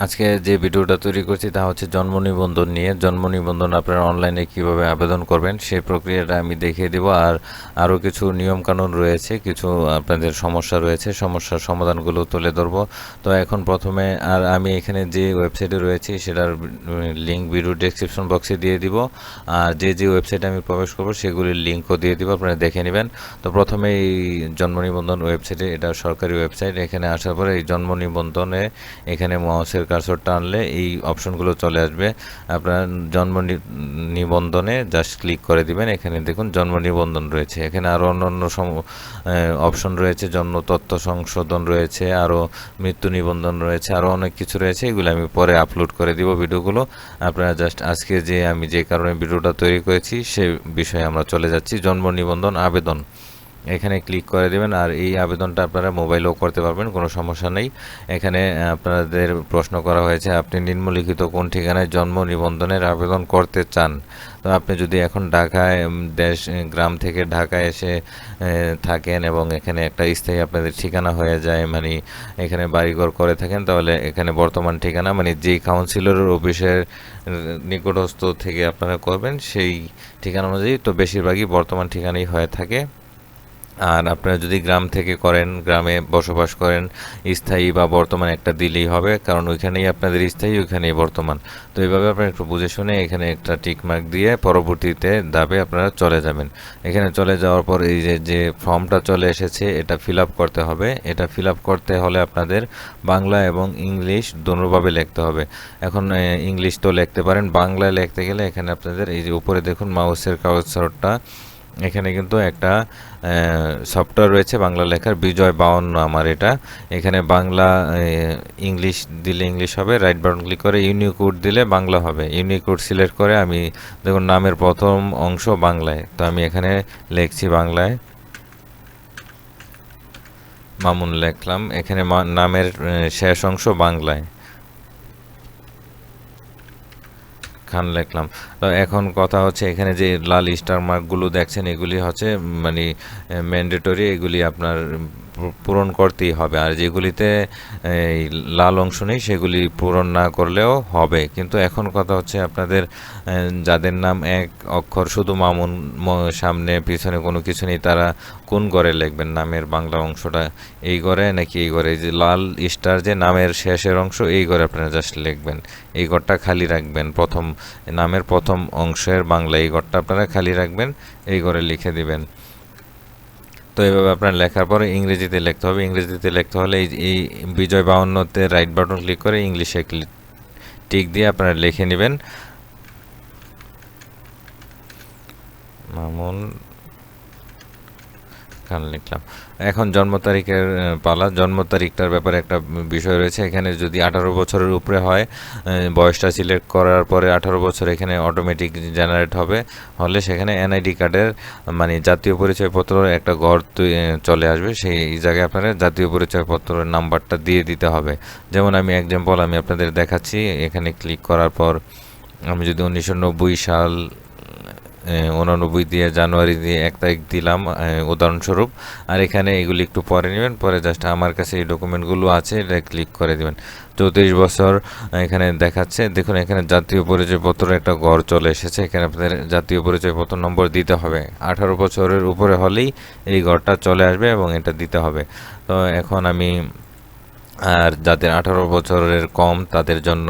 আজকে যে ভিডিওটা তৈরি করছি তা হচ্ছে জন্ম নিবন্ধন নিয়ে। জন্ম নিবন্ধন আপনারা অনলাইনে কিভাবে আবেদন করবেন সেই প্রক্রিয়াটা আমি দেখিয়ে দিব। আর আরও কিছু নিয়মকানুন রয়েছে, কিছু আপনাদের সমস্যা রয়েছে, সমস্যার সমাধানগুলো তুলে ধরবো। তো এখন প্রথমে আমি এখানে যে ওয়েবসাইটে রয়েছি সেটার লিঙ্ক ভিডিও ডেসক্রিপশন বক্সে দিয়ে দিব। আর যে ওয়েবসাইটে আমি প্রবেশ করবো সেগুলির লিঙ্কও দিয়ে দিব, আপনারা দেখে নেবেন। তো প্রথমে এই জন্ম নিবন্ধন ওয়েবসাইটে, এটা সরকারি ওয়েবসাইট। এখানে আসার পরে এই জন্ম নিবন্ধনে এখানে মাউসের কার্সরটা আনলে এই অপশনগুলো চলে আসবে। আপনার জন্ম নিবন্ধনে জাস্ট ক্লিক করে দিবেন। এখানে দেখুন জন্ম নিবন্ধন রয়েছে, এখানে আরও অন্যান্য অপশন রয়েছে, জন্ম তথ্য সংশোধন রয়েছে, আরও মৃত্যু নিবন্ধন রয়েছে, আরও অনেক কিছু রয়েছে। এগুলো আমি পরে আপলোড করে দিব ভিডিওগুলো। আপনারা জাস্ট আজকে আমি যে কারণে ভিডিওটা তৈরি করেছি সে বিষয়ে আমরা চলে যাচ্ছি। জন্ম নিবন্ধন আবেদন এখানে ক্লিক করে দেবেন। আর এই আবেদনটা আপনারা মোবাইলেও করতে পারবেন, কোনো সমস্যা নেই। এখানে আপনাদের প্রশ্ন করা হয়েছে, আপনি নিম্নলিখিত কোন ঠিকানায় জন্ম নিবন্ধনের আবেদন করতে চান। তো আপনি যদি এখন ঢাকায় গ্রাম থেকে ঢাকায় এসে থাকেন এবং এখানে একটা স্থায়ী আপনাদের ঠিকানা হয়ে যায়, মানে এখানে বাড়িঘর করে থাকেন, তাহলে এখানে বর্তমান ঠিকানা মানে যেই কাউন্সিলরের অফিসের নিকটস্থ থেকে আপনারা করবেন সেই ঠিকানা অনুযায়ী। তো বেশিরভাগই বর্তমান ঠিকানাই হয়ে থাকে। আর আপনারা যদি গ্রাম থেকে করেন, গ্রামে বসবাস করেন, স্থায়ী বা বর্তমান একটা দিলেই হবে, কারণ ওইখানেই আপনাদের স্থায়ী, ওইখানেই বর্তমান। তো এইভাবে আপনারা একটু বুঝে শুনে এখানে একটা টিকমার্ক দিয়ে পরবর্তীতে ধাপে আপনারা চলে যাবেন। এখানে চলে যাওয়ার পর এই যে ফর্মটা চলে এসেছে, এটা ফিল আপ করতে হবে। এটা ফিল আপ করতে হলে আপনাদের বাংলা এবং ইংলিশ দোনোভাবে লিখতে হবে। এখন ইংলিশ তো লিখতে পারেন, বাংলায় লিখতে গেলে এখানে আপনাদের এই যে উপরে দেখুন মাউসের কার্সরটা, এখানে কিন্তু একটা সফটওয়্যার রয়েছে বাংলা লেখার, বিজয় 52 আমার এটা। এখানে বাংলা ইংলিশ দিলে ইংলিশ হবে, রাইট বাটন ক্লিক করে ইউনিকোড দিলে বাংলা হবে। ইউনিকোড সিলেক্ট করে আমি দেখুন নামের প্রথম অংশ বাংলায়, তো আমি এখানে লিখছি বাংলায় মামুন লিখলাম। এখানে নামের শেষ অংশ বাংলায় খান লিখলাম। তো এখন কথা হচ্ছে এখানে যে লাল স্টার মার্কগুলো দেখছেন এগুলি হচ্ছে মানে ম্যান্ডেটরি, এগুলি আপনার পূরণ করতেই হবে। আর যেগুলিতে এই লাল অংশ নেই সেগুলি পূরণ না করলেও হবে। কিন্তু এখন কথা হচ্ছে আপনাদের যাদের নাম এক অক্ষর শুধু মামুন, সামনে পিছনে কোনো কিছু নেই, তারা কোন ঘরে লিখবেন নামের বাংলা অংশটা? এই ঘরে নাকি এই ঘরে? এই যে লাল স্টার যে নামের শেষের অংশ, এই ঘরে আপনারা জাস্ট লিখবেন। এই ঘরটা খালি রাখবেন, প্রথম নামের প্রথম অংশের বাংলা এই ঘরটা আপনারা খালি রাখবেন, এই ঘরে লিখে দিবেন। তো এইভাবে আপনার লেখার পরে ইংরেজিতে লিখতে হবে। ইংরেজিতে লিখতে হলে এই বিজয় 52-তে রাইট বাটন ক্লিক করে ইংলিশে টিক দিয়ে আপনারা লিখে নেবেন মামুন খান লিখলাম। এখন জন্ম তারিখের পালা। জন্ম তারিখটার ব্যাপারে একটা বিষয় রয়েছে। এখানে যদি 18 বছরের উপরে হয়, বয়সটা সিলেক্ট করার পরে 18 বছর এখানে অটোমেটিক জেনারেট হবে, হলে সেখানে এনআইডি কার্ডের মানে জাতীয় পরিচয়পত্র একটা ঘর চলে আসবে। সেই জায়গায় আপনারা জাতীয় পরিচয়পত্রের নাম্বারটা দিয়ে দিতে হবে। যেমন আমি এক্সাম্পল আমি আপনাদের দেখাচ্ছি। এখানে ক্লিক করার পর আমি যদি 1990 সাল 89 দিয়ে জানুয়ারি দিয়ে 1 তারিখ দিলাম উদাহরণস্বরূপ। আর এখানে এগুলি একটু পরে নেবেন, পরে জাস্ট আমার কাছে এই ডকুমেন্টগুলো আছে এটা ক্লিক করে দেবেন। 34 বছর এখানে দেখাচ্ছে, দেখুন এখানে জাতীয় পরিচয়পত্র একটা ঘর চলে এসেছে। এখানে আপনাদের জাতীয় পরিচয়পত্র নম্বর দিতে হবে। 18 বছরের উপরে হলেই এই ঘরটা চলে আসবে এবং এটা দিতে হবে। তো এখন আমি আর যাদের 18 বছরের কম তাদের জন্য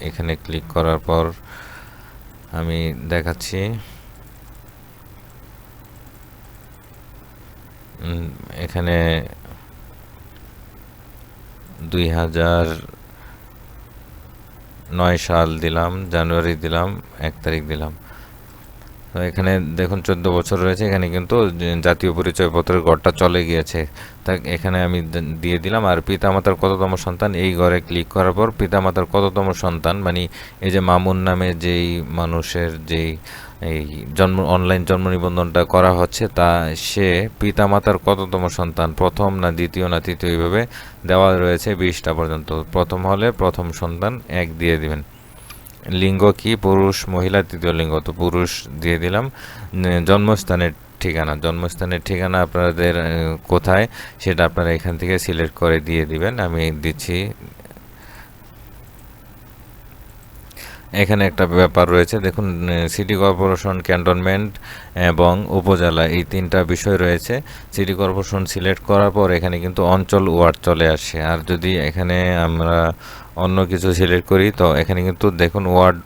এখানে ক্লিক করার পর আমি দেখাচ্ছি। এখানে 2009 সাল দিলাম, জানুয়ারি দিলাম, 1 তারিখ দিলাম। তো এখানে দেখুন 14 বছর রয়েছে, এখানে কিন্তু জাতীয় পরিচয়পত্রের ঘরটা চলে গিয়েছে। তা এখানে আমি দিয়ে দিলাম। আর পিতামাতার কততম সন্তান, এই ঘরে ক্লিক করার পর পিতামাতার কততম সন্তান মানে এই যে মামুন নামে যেই মানুষের যেই এই অনলাইন জন্ম নিবন্ধনটা করা হচ্ছে, তা সে পিতামাতার কততম সন্তান, প্রথম না দ্বিতীয় না তৃতীয়, এইভাবে দেওয়া রয়েছে 20টা পর্যন্ত। প্রথম হলে প্রথম সন্তান 1 দিয়ে দিবেন। লিঙ্গ কি, পুরুষ মহিলা, তৃতীয় লিঙ্গ, তো পুরুষ দিয়ে দিলাম। জন্মস্থানের ঠিকানা আপনাদের কোথায় সেটা আপনারা এখান থেকে সিলেক্ট করে দিয়ে দিবেন। আমি দিচ্ছি এখানে একটা ব্যাপার রয়েছে দেখুন, সিটি কর্পোরেশন, ক্যান্টনমেন্ট এবং উপজেলা এই তিনটা বিষয় রয়েছে। সিটি কর্পোরেশন সিলেক্ট করার পর এখানে কিন্তু অঞ্চল ওয়ার্ড চলে আসে। আর যদি এখানে আমরা অন্য কিছু সিলেক্ট করি তো এখানে কিন্তু দেখুন ওয়ার্ড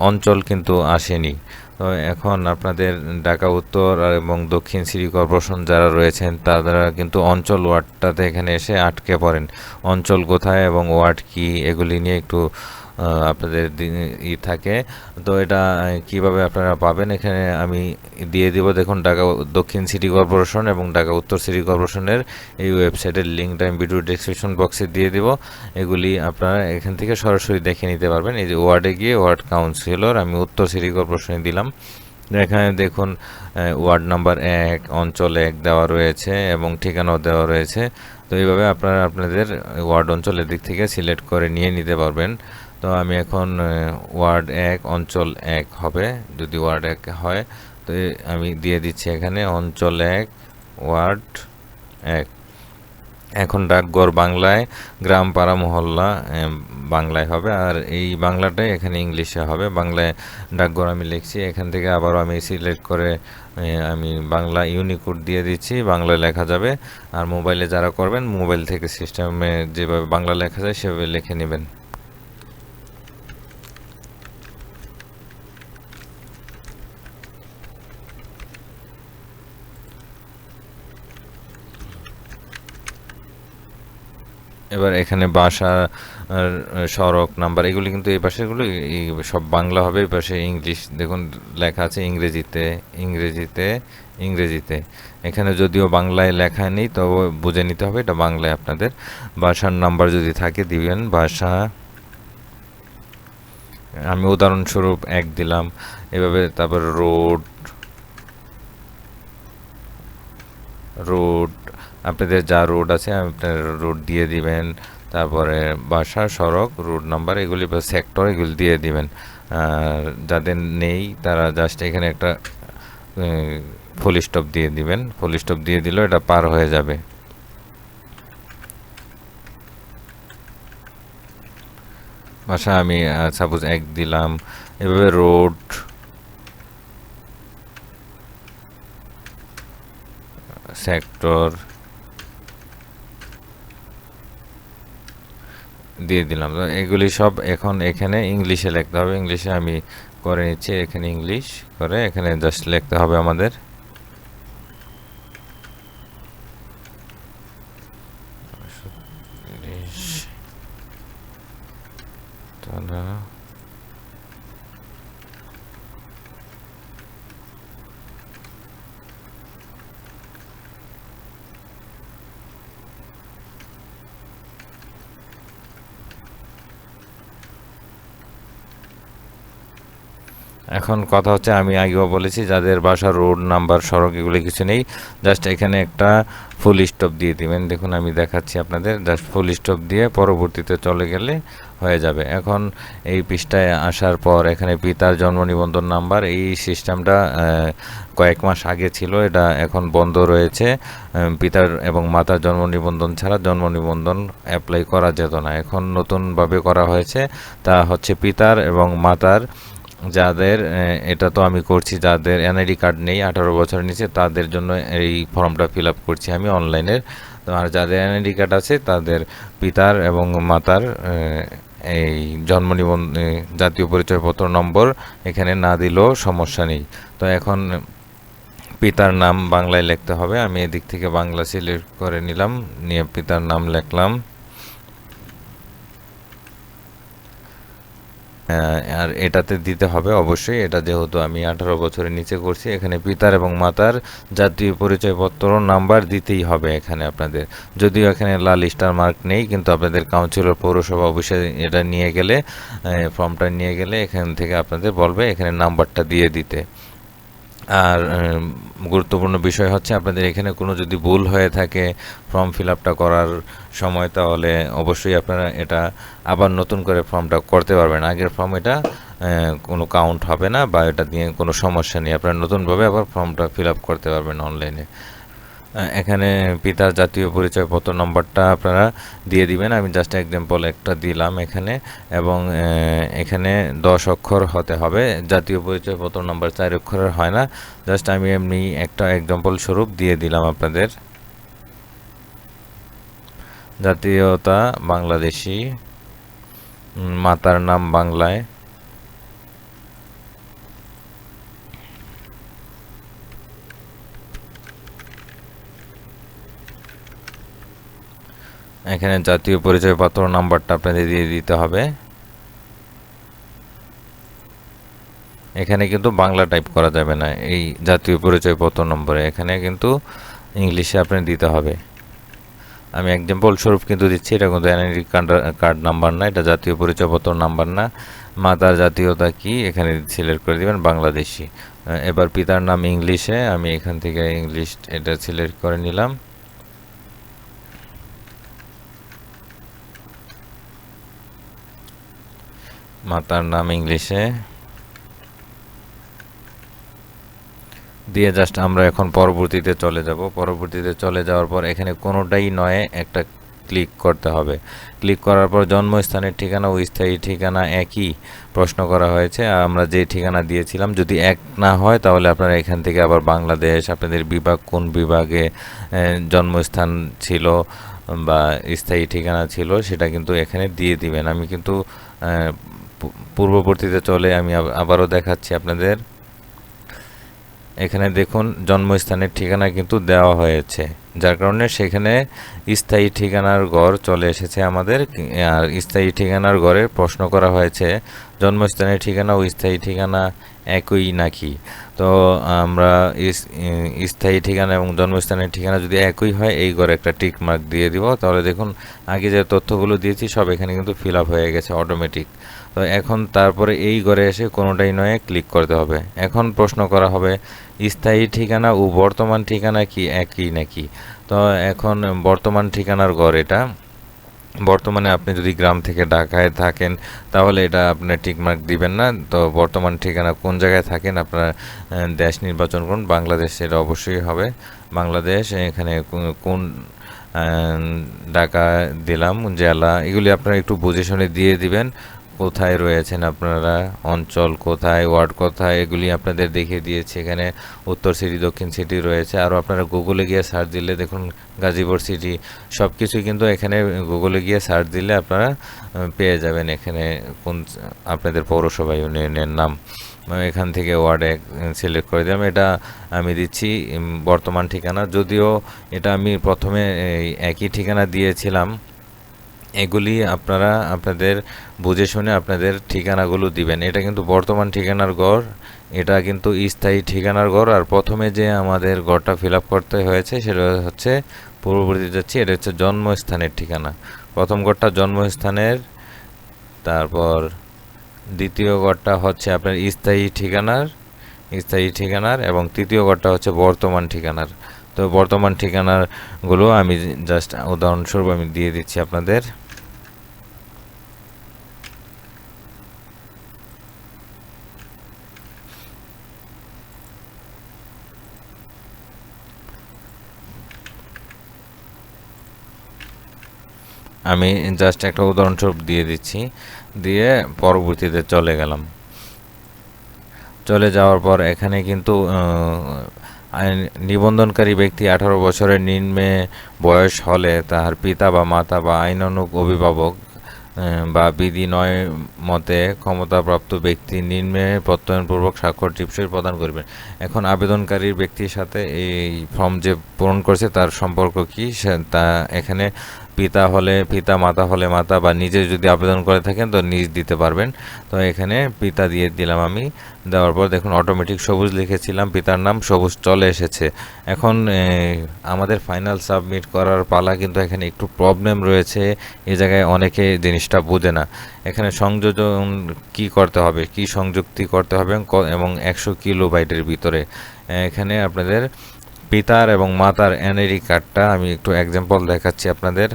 অঞ্চল কিন্তু আসেনি। তো এখন আপনাদের ঢাকা উত্তর এবং দক্ষিণ সিটি কর্পোরেশন যারা রয়েছেন তারা কিন্তু অঞ্চল ওয়ার্ডটাতে এখানে এসে আটকে পড়েন। অঞ্চল কোথায় এবং ওয়ার্ড কি এগুলি নিয়ে একটু আপনাদের থাকে। তো এটা কিভাবে আপনারা পাবেন এখানে আমি দিয়ে দিব। দেখুন ঢাকা দক্ষিণ সিটি কর্পোরেশন এবং ঢাকা উত্তর সিটি কর্পোরেশনের এই ওয়েবসাইটের লিঙ্কটা আমি ভিডিও ডেসক্রিপশন বক্সে দিয়ে দিব। এগুলি আপনারা এখান থেকে সরাসরি দেখে নিতে পারবেন। এই যে ওয়ার্ডে গিয়ে ওয়ার্ড কাউন্সিলর আমি উত্তর সিটি কর্পোরেশনে দিলাম। এখানে দেখুন ওয়ার্ড নাম্বার 1 অঞ্চল 1 দেওয়া রয়েছে এবং ঠিকানাও দেওয়া রয়েছে। তো এইভাবে আপনারা আপনাদের ওয়ার্ড অঞ্চলের দিক থেকে সিলেক্ট করে নিয়ে নিতে পারবেন। তো আমি এখন ওয়ার্ড 1 অঞ্চল 1 হবে, যদি ওয়ার্ড 1 হয় তো আমি দিয়ে দিচ্ছি এখানে অঞ্চল 1 ওয়ার্ড 1। এখন ডাকঘর বাংলায়, গ্রাম পাড়া মহল্লা বাংলায় হবে, আর এই বাংলাটাই এখানে ইংলিশে হবে। বাংলায় ডাকঘর আমি লিখছি, এখান থেকে আবারও আমি সিলেক্ট করে আমি বাংলা ইউনিকোড দিয়ে দিচ্ছি, বাংলায় লেখা যাবে। আর মোবাইলে যারা করবেন মোবাইল থেকে সিস্টেমে যেভাবে বাংলা লেখা যায় সেভাবে লিখে নেবেন। এবার এখানে বাসা আর সড়ক নাম্বার এগুলি কিন্তু এই পাশেগুলো সব বাংলা হবে, এই পাশে ইংলিশ দেখুন লেখা আছে ইংরেজিতে ইংরেজিতে ইংরেজিতে। এখানে যদিও বাংলায় লেখা নেই তবে বুঝে নিতে হবে এটা বাংলায় আপনাদের। বাসার নাম্বার যদি থাকে দিবেন, বাসা আমি উদাহরণস্বরূপ 1 দিলাম এভাবে। তারপর রোড রোড আপনাদের যা রোড আছে আপনার রোড দিয়ে দিবেন। তারপরে বাসা, সড়ক, রোড নাম্বার এগুলি বা সেক্টর এগুলি দিয়ে দিবেন। আর যাদের নেই তারা জাস্ট এখানে একটা ফুল স্টপ দিয়ে দিবেন। ফুল স্টপ দিয়ে দিলেও এটা পার হয়ে যাবে। বাসা আমি সাপোজ 1 দিলাম, এভাবে রোড, সেক্টর দিয়ে দিলাম। এগুলি সব এখন এখানে ইংলিশে লিখতে হবে। ইংলিশে আমি করে নিচ্ছি, এখানে ইংলিশ করে এখানে জাস্ট লিখতে হবে আমাদের। এখন কথা হচ্ছে আমি আগেও বলেছি যাদের বাসা, রোড নাম্বার, সড়ক এগুলো কিছু নেই, জাস্ট এখানে একটা ফুল স্টপ দিয়ে দিবেন। দেখুন আমি দেখাচ্ছি আপনাদের, জাস্ট ফুল স্টপ দিয়ে পরবর্তীতে চলে গেলে হয়ে যাবে। এখন এই পৃষ্ঠায় আসার পর এখানে পিতার জন্ম নিবন্ধন নাম্বার, এই সিস্টেমটা কয়েক মাস আগে ছিল, এটা এখন বন্ধ রয়েছে। পিতার এবং মাতার জন্ম নিবন্ধন ছাড়া জন্ম নিবন্ধন অ্যাপ্লাই করা যেত না, এখন নতুনভাবে করা হয়েছে। তা হচ্ছে পিতার এবং মাতার যাদের এটা তো আমি করছি যাদের এনআইডি কার্ড নেই 18 বছরের নিচে তাদের জন্য এই ফর্মটা ফিল আপ করছি আমি অনলাইনের। তো আর যাদের এনআইডি কার্ড আছে তাদের পিতার এবং মাতার এই জন্ম নিবন্ধন জাতীয় পরিচয়পত্র নম্বর এখানে না দিলেও সমস্যা নেই। তো এখন পিতার নাম বাংলায় লিখতে হবে, আমি এদিক থেকে বাংলা সিলেক্ট করে নিলাম, নিয়ে পিতার নাম লিখলাম। আর এটাতে দিতে হবে অবশ্যই, এটা যেহেতু আমি 18 বছরের নিচে করছি এখানে পিতার এবং মাতার জাতীয় পরিচয়পত্র নাম্বার দিতেই হবে এখানে আপনাদের। যদিও এখানে লাল স্টার মার্ক নেই কিন্তু আপনাদের কাউন্সিলর পৌরসভা অফিসে এটা নিয়ে গেলে ফর্মটা নিয়ে গেলে এখান থেকে আপনাদের বলবে এখানে নাম্বারটা দিয়ে দিতে। আর গুরুত্বপূর্ণ বিষয় হচ্ছে আপনাদের এখানে কোনো যদি ভুল হয়ে থাকে ফর্ম ফিল আপটা করার সময় তাহলে অবশ্যই আপনারা এটা আবার নতুন করে ফর্মটা করতে পারবেন। আগের ফর্ম এটা কোনো কাউন্ট হবে না বা এটা নিয়ে কোনো সমস্যা নেই, আপনারা নতুনভাবে আবার ফর্মটা ফিল আপ করতে পারবেন অনলাইনে। এখানে পিতার জাতীয় পরিচয়পত্র নম্বরটা আপনারা দিয়ে দিবেন। আমি জাস্ট এক্সাম্পল একটা দিলাম এখানে, এবং এখানে 10 অক্ষর হতে হবে। জাতীয় পরিচয়পত্র নম্বর 4 অক্ষরের হয় না। জাস্ট আমি এমনি একটা এক্সাম্পল স্বরূপ দিয়ে দিলাম আপনাদের। জাতীয়তা বাংলাদেশি, মাতার নাম বাংলায়, এখানে জাতীয় পরিচয়পত্র নাম্বারটা আপনাদের দিয়ে দিতে হবে। এখানে কিন্তু বাংলা টাইপ করা যাবে না এই জাতীয় পরিচয়পত্র নম্বরে, এখানে কিন্তু ইংলিশে আপনি দিতে হবে। আমি এক্সাম্পল স্বরূপ কিন্তু দিচ্ছি, এটা কিন্তু এনআইডি কার্ড নাম্বার না, এটা জাতীয় পরিচয়পত্র নাম্বার না। মাতার জাতীয়তা কি এখানে সিলেক্ট করে দিবেন বাংলাদেশি। এবার পিতার নাম ইংলিশে, আমি এখান থেকে ইংলিশ এটা সিলেক্ট করে নিলাম। মাতার নাম ইংলিশে দিয়ে জাস্ট আমরা এখন পরবর্তীতে চলে যাব। পরবর্তীতে চলে যাওয়ার পর এখানে কোনোটাই নয় একটা ক্লিক করতে হবে। ক্লিক করার পর জন্মস্থানের ঠিকানা ও স্থায়ী ঠিকানা একই প্রশ্ন করা হয়েছে। আমরা যে ঠিকানা দিয়েছিলাম যদি এক না হয় তাহলে আপনারা এখান থেকে আবার বাংলাদেশ, আপনাদের বিভাগ কোন বিভাগে জন্মস্থান ছিল বা স্থায়ী ঠিকানা ছিল সেটা কিন্তু এখানে দিয়ে দিবেন। আমি কিন্তু পূর্ববর্তীতে চলে আমি আবারও দেখাচ্ছি আপনাদের। এখানে দেখুন জন্মস্থানের ঠিকানা কিন্তু দেওয়া হয়েছে, যার কারণে সেখানে স্থায়ী ঠিকানার গড় চলে এসেছে আমাদের। আর স্থায়ী ঠিকানার গড়ে প্রশ্ন করা হয়েছে জন্মস্থানের ঠিকানা ও স্থায়ী ঠিকানা একই নাকি। তো আমরা স্থায়ী ঠিকানা এবং জন্মস্থানের ঠিকানা যদি একই হয় এই ঘরে একটা টিক মার্ক দিয়ে দিব। তাহলে দেখুন আগে যে তথ্যগুলো দিয়েছি সব এখানে কিন্তু ফিল আপ হয়ে গেছে অটোমেটিক। তো এখন তারপরে এই ঘরে এসে কোনোটাই নয় ক্লিক করতে হবে। এখন প্রশ্ন করা হবে স্থায়ী ঠিকানা ও বর্তমান ঠিকানা কি একই নাকি। তো এখন বর্তমান ঠিকানার ঘর এটা। বর্তমানে আপনি যদি গ্রাম থেকে ঢাকায় থাকেন তাহলে এটা আপনার টিকমার্ক দিবেন না। তো বর্তমান ঠিকানা কোন জায়গায় থাকেন আপনার দেশ নির্বাচন করুন, বাংলাদেশ এটা অবশ্যই হবে বাংলাদেশ। এখানে কোন ঢাকা দিলাম, জেলা এগুলি আপনারা একটু বুঝে শুনে দিয়ে দিবেন। কোথায় রয়েছেন আপনারা, অঞ্চল কোথায়, ওয়ার্ড কোথায়, এগুলি আপনাদের দেখিয়ে দিয়েছে। এখানে উত্তর সিটি, দক্ষিণ সিটি রয়েছে। আরও আপনারা গুগলে গিয়ে সার্চ দিলে দেখুন গাজীপুর সিটি, সব কিছুই কিন্তু এখানে গুগলে গিয়ে সার্চ দিলে আপনারা পেয়ে যাবেন এখানে কোন আপনাদের পৌরসভা ইউনিয়নের নাম। এখান থেকে ওয়ার্ডে সিলেক্ট করে দিলাম। এটা আমি দিচ্ছি বর্তমান ঠিকানা, যদিও এটা আমি প্রথমে একই ঠিকানা দিয়েছিলাম। এগুলি আপনারা আপনাদের বুঝে শুনে আপনাদের ঠিকানাগুলো দিবেন। এটা কিন্তু বর্তমান ঠিকানার গড়, এটা কিন্তু স্থায়ী ঠিকানার গড়। আর প্রথমে যে আমাদের গড়টা ফিল আপ করতে হয়েছে সেটা হচ্ছে পূর্ববর্তী যাচ্ছি, এটা হচ্ছে জন্মস্থানের ঠিকানা। প্রথম গড়টা জন্মস্থানের, তারপর দ্বিতীয় গড়টা হচ্ছে আপনার স্থায়ী ঠিকানার এবং তৃতীয় গড়টা হচ্ছে বর্তমান ঠিকানার। তো বর্তমান ঠিকানাগুলো আমি জাস্ট উদাহরণস্বরূপ আমি দিয়ে দিচ্ছি আপনাদের। আমি জাস্ট একটা উদাহরণস্বরূপ দিয়ে দিচ্ছি, দিয়ে পরবর্তীতে চলে গেলাম। চলে যাওয়ার পর এখানে কিন্তু নিবন্ধনকারী ব্যক্তি 18 বছরের নিম্নে বয়স হলে তাহার পিতা বা মাতা বা আইনানুগ অভিভাবক বা বিধি নয় মতে ক্ষমতাপ্রাপ্ত ব্যক্তি নিম্নে প্রত্যয়নপূর্বক স্বাক্ষর টিপসই প্রদান করবেন। এখন আবেদনকারীর ব্যক্তির সাথে এই ফর্ম যে পূরণ করছে তার সম্পর্ক কি তা এখানে পিতা হলে পিতা, মাতা হলে মাতা, বা নিজে যদি আবেদন করে থাকেন তো নিজ দিতে পারবেন। তো এখানে পিতা দিয়ে দিলাম আমি। দেওয়ার পর দেখুন অটোমেটিক সবুজ লিখেছিলাম, পিতার নাম সবুজ চলে এসেছে। এখন আমাদের ফাইনাল সাবমিট করার পালা, কিন্তু এখানে একটু প্রবলেম রয়েছে। এই জায়গায় অনেকে জিনিসটা বোঝে না। এখানে সংযোজন কি করতে হবে, কি সংযুক্তি করতে হবে এবং 100 কিলোবাইটের ভিতরে। এখানে আপনাদের পিতার এবং মাতার এনআইডি কার্ডটা আমি একটু এক্সাম্পল দেখাচ্ছি আপনাদের।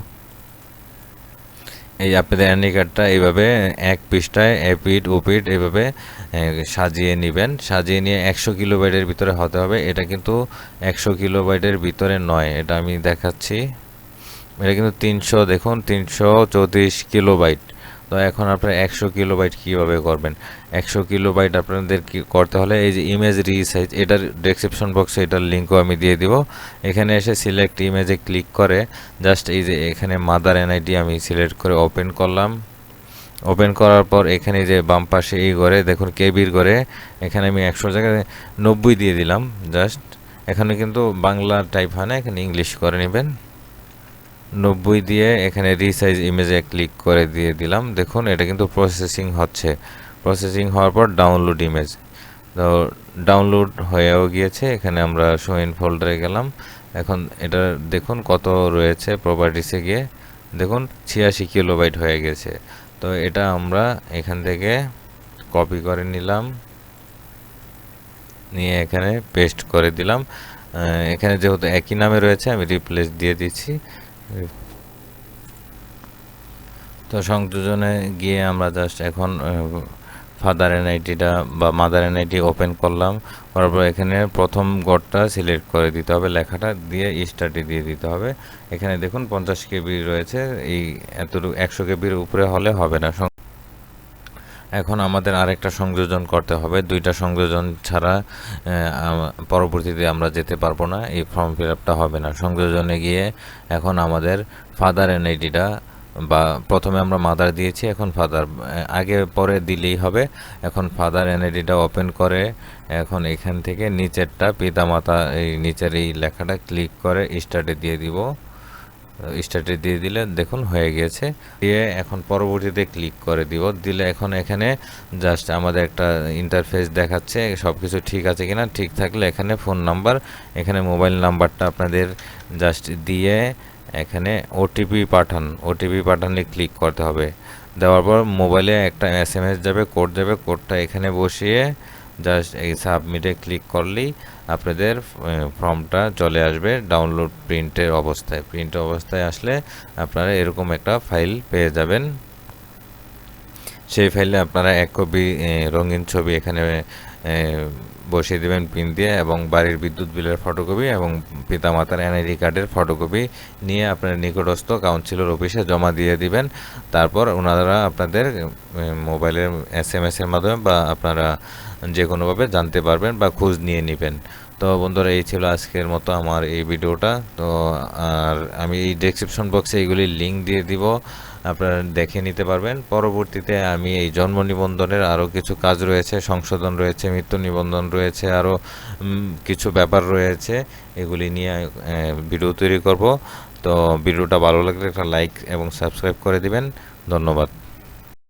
এই আপনাদের এনআইডি কার্ডটা এইভাবে এক পৃষ্ঠায় এপিঠ ওপিঠ এইভাবে সাজিয়ে নেবেন। সাজিয়ে নিয়ে 100 কিলোবাইটের ভিতরে হতে হবে। এটা কিন্তু 100 কিলোবাইটের ভিতরে নয়, এটা আমি দেখাচ্ছি। এটা কিন্তু 300, দেখুন 334 কিলোবাইট। তো এখন আপনারা 100 কিলোবাইট কীভাবে করবেন? 100 কিলোবাইট আপনাদের কি করতে হলে এই যে ইমেজ রিসাইজ, এটার ডেসক্রিপশন বক্সে এটার লিঙ্কও আমি দিয়ে দিব। এখানে এসে সিলেক্ট ইমেজে ক্লিক করে জাস্ট এই যে এখানে মাদার এনআইডি আমি সিলেক্ট করে ওপেন করলাম। ওপেন করার পর এখানে যে বাম পাশে এই ঘরে দেখুন কেবির ঘরে এখানে আমি 100 জায়গায় 90 দিয়ে দিলাম জাস্ট। এখানে কিন্তু বাংলা টাইপ হয় না, এখানে ইংলিশ করে নেবেন। 90 দিয়ে এখানে রিসাইজ ইমেজে ক্লিক করে দিয়ে দিলাম। দেখুন এটা কিন্তু প্রসেসিং হচ্ছে। প্রসেসিং হওয়ার পর ডাউনলোড ইমেজ, তো ডাউনলোড হয়েও গিয়েছে। এখানে আমরা শো ইন ফোল্ডারে গেলাম। এখন এটা দেখুন কত রয়েছে, প্রপার্টিসে গিয়ে দেখুন 86 কিলোবাইট হয়ে গেছে। তো এটা আমরা এখান থেকে কপি করে নিলাম, নিয়ে এখানে পেস্ট করে দিলাম। এখানে যেহেতু একই নামে রয়েছে আমি রিপ্লেস দিয়ে দিচ্ছি। তো সংযোজনে গিয়ে আমরা জাস্ট এখন ফাদার এনআইডিটা বা মাদার এনআইডি ওপেন করলাম। করার পর এখানে প্রথম গড়টা সিলেক্ট করে দিতে হবে, লেখাটা দিয়ে স্টার্টে দিয়ে দিতে হবে। এখানে দেখুন 50 কেবি রয়েছে, এই এতটুকু 100 কেবির উপরে হলে হবে না। এখন আমাদের আরেকটা সংযোজন করতে হবে। দুইটা সংযোজন ছাড়া পরবর্তীতে আমরা যেতে পারবো না, এই ফর্ম ফিল আপটা হবে না। সংযোজনে গিয়ে এখন আমাদের ফাদার এনআইডিটা, বা প্রথমে আমরা মাদার দিয়েছি, এখন ফাদার আগে পরে দিলেই হবে। এখন ফাদার এনআইডিটা ওপেন করে এখন এখান থেকে নিচেরটা পিতামাতা, এই নিচের এই লেখাটা ক্লিক করে স্টার্টে দিয়ে দিব। স্টার্টে দিয়ে দিলে দেখুন হয়ে গেছে। দিয়ে এখন পরবর্তীতে ক্লিক করে দিব। দিলে এখন এখানে জাস্ট আমাদের একটা ইন্টারফেস দেখাচ্ছে সব কিছু ঠিক আছে কিনা। ঠিক থাকলে এখানে ফোন নাম্বার, এখানে মোবাইল নাম্বারটা আপনাদের জাস্ট দিয়ে এখানে ওটিপি পাঠালে ক্লিক করতে হবে। দেওয়ার পর মোবাইলে একটা SMS যাবে, কোড যাবে, কোডটা এখানে বসিয়ে জাস্ট এই সাবমিটে ক্লিক করলেই আপনাদের ফর্মটা চলে আসবে ডাউনলোড প্রিন্টের অবস্থায় আসলে আপনারা এরকম একটা ফাইল পেয়ে যাবেন। সেই ফাইলে আপনারা এক কপি রঙিন ছবি এখানে বসিয়ে দেবেন পিন দিয়ে, এবং বাড়ির বিদ্যুৎ বিলের ফটোকপি এবং পিতামাতার এনআইডি কার্ডের ফটোকপি নিয়ে আপনার নিকটস্থ কাউন্সিলর অফিসে জমা দিয়ে দিবেন। তারপর ওনারা আপনাদের মোবাইলের SMS এর মাধ্যমে বা আপনারা যে কোনোভাবে জানতে পারবেন বা খোঁজ নিয়ে নেবেন। তো বন্ধুরা, এই ছিল আজকের মতো আমার এই ভিডিওটা। তো আর আমি এই ডেসক্রিপশন বক্সে এইগুলির লিঙ্ক দিয়ে দিব, আপনারা দেখে নিতে পারবেন। পরবর্তীতে আমি এই জন্ম নিবন্ধনের আরও কিছু কাজ রয়েছে, সংশোধন রয়েছে, মৃত্যু নিবন্ধন রয়েছে, আরও কিছু ব্যাপার রয়েছে, এগুলি নিয়ে ভিডিও তৈরি করব। তো ভিডিওটা ভালো লাগলে একটা লাইক এবং সাবস্ক্রাইব করে দিবেন। ধন্যবাদ।